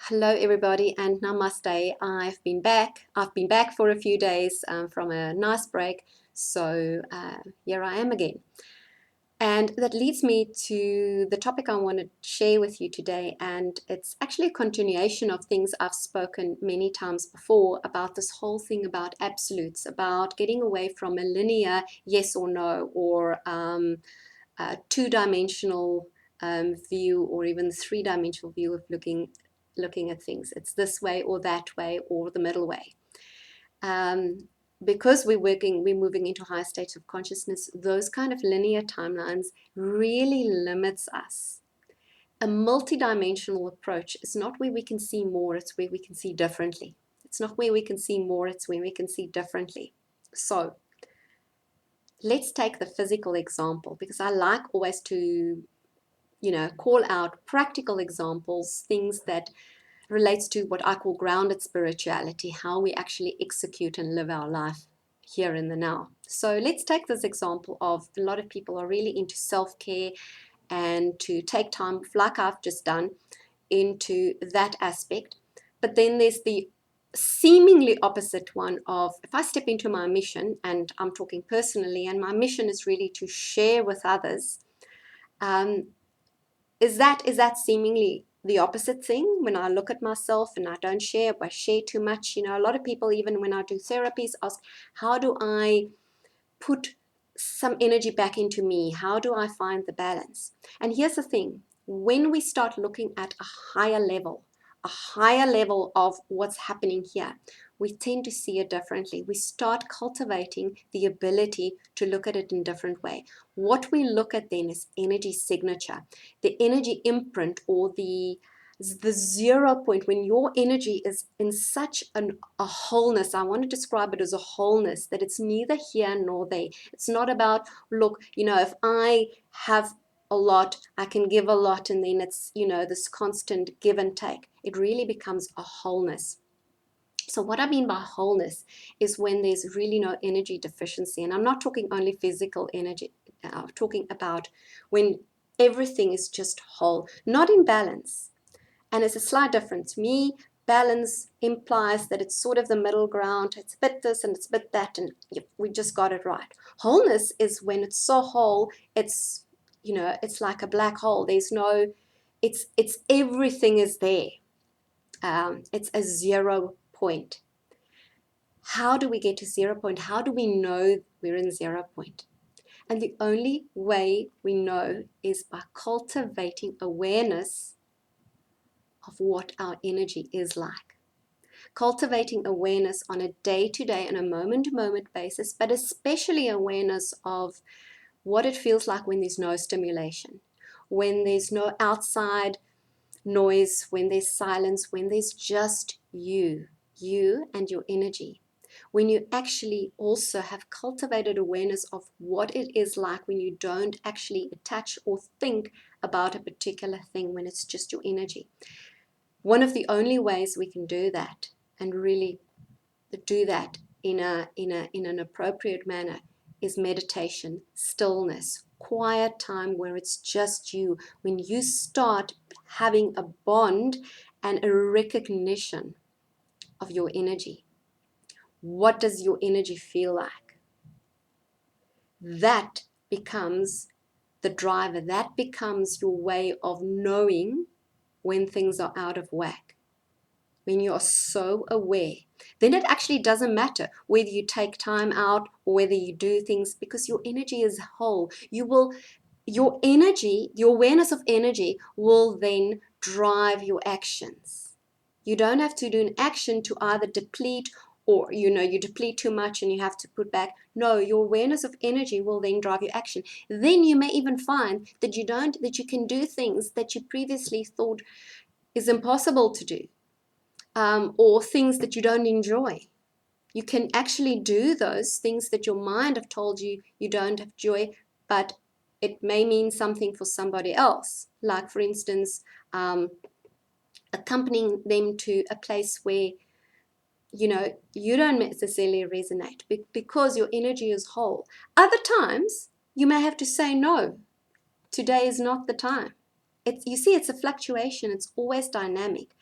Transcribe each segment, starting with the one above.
Hello everybody and namaste. I've been back. I've been back for a few days from a nice break. So here I am again. And that leads me to the topic I want to share with you today. And it's actually a continuation of things I've spoken many times before about this whole thing about absolutes, about getting away from a linear yes or no or a two-dimensional view or even three-dimensional view of looking at things. It's this way or that way or the middle way. Because we're moving into higher states of consciousness, those kind of linear timelines really limits us. A multidimensional approach is not where we can see more, it's where we can see differently. It's not where we can see more, it's where we can see differently. So let's take the physical example, because I like always to call out practical examples, things that relates to what I call grounded spirituality, how we actually execute and live our life here in the now. So let's take this example of a lot of people are really into self-care and to take time, like I've just done, into that aspect. But then there's the seemingly opposite one of, if I step into my mission, and I'm talking personally, and my mission is really to share with others, is that seemingly the opposite thing? When I look at myself and I don't share, I share too much. A lot of people, even when I do therapies, ask, how do I put some energy back into me? How do I find the balance? And here's the thing, when we start looking at a higher level of what's happening here, we tend to see it differently. We start cultivating the ability to look at it in a different way. What we look at then is energy signature, the energy imprint, or the 0 point, when your energy is in such a wholeness. I want to describe it as a wholeness, that it's neither here nor there. It's not about, look, if I have a lot, I can give a lot, and then it's, this constant give and take. It really becomes a wholeness. So what I mean by wholeness is when there's really no energy deficiency. And I'm not talking only physical energy. I'm talking about when everything is just whole, not in balance. And it's a slight difference. Me, balance implies that it's sort of the middle ground. It's a bit this and it's a bit that, and we just got it right. Wholeness is when it's so whole, it's, it's like a black hole. There's no, it's everything is there. It's a 0 point. How do we get to 0 point? How do we know we're in 0 point? And the only way we know is by cultivating awareness of what our energy is like. Cultivating awareness on a day-to-day and a moment-to-moment basis, but especially awareness of what it feels like when there's no stimulation, when there's no outside noise, when there's silence, when there's just you and your energy. When you actually also have cultivated awareness of what it is like when you don't actually attach or think about a particular thing, when it's just your energy. One of the only ways we can do that, and really do that in an appropriate manner, is meditation, stillness, quiet time where it's just you. When you start having a bond and a recognition of your energy, what does your energy feel like? That becomes the driver. That becomes your way of knowing when things are out of whack. When you are so aware, then it actually doesn't matter whether you take time out or whether you do things, because your energy is whole. Your energy, the awareness of energy will then drive your actions. You don't have to do an action to either deplete, or you deplete too much and you have to put back. No, your awareness of energy will then drive your action. Then you may even find that you can do things that you previously thought is impossible to do. Or things that you don't enjoy. You can actually do those things that your mind have told you you don't have joy, but it may mean something for somebody else. Like, for instance, accompanying them to a place where you don't necessarily resonate because your energy is whole. Other times you may have to say no. Today is not the time. You see, it's a fluctuation. It's always dynamic.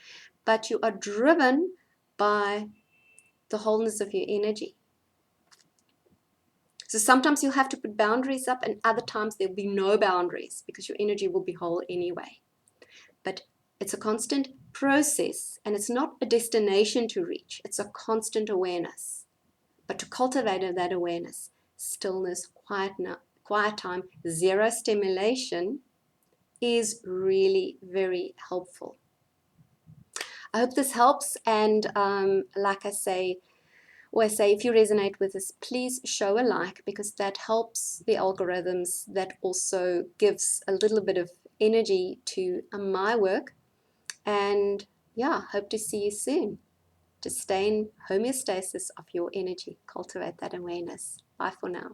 but you are driven by the wholeness of your energy. So sometimes you'll have to put boundaries up, and other times there'll be no boundaries because your energy will be whole anyway. But it's a constant process, and it's not a destination to reach. It's a constant awareness. But to cultivate that awareness, stillness, quiet time, zero stimulation is really very helpful. I hope this helps, and like I say, if you resonate with this, please show a like, because that helps the algorithms. That also gives a little bit of energy to my work. And yeah, hope to see you soon. To stay in homeostasis of your energy, cultivate that awareness. Bye for now.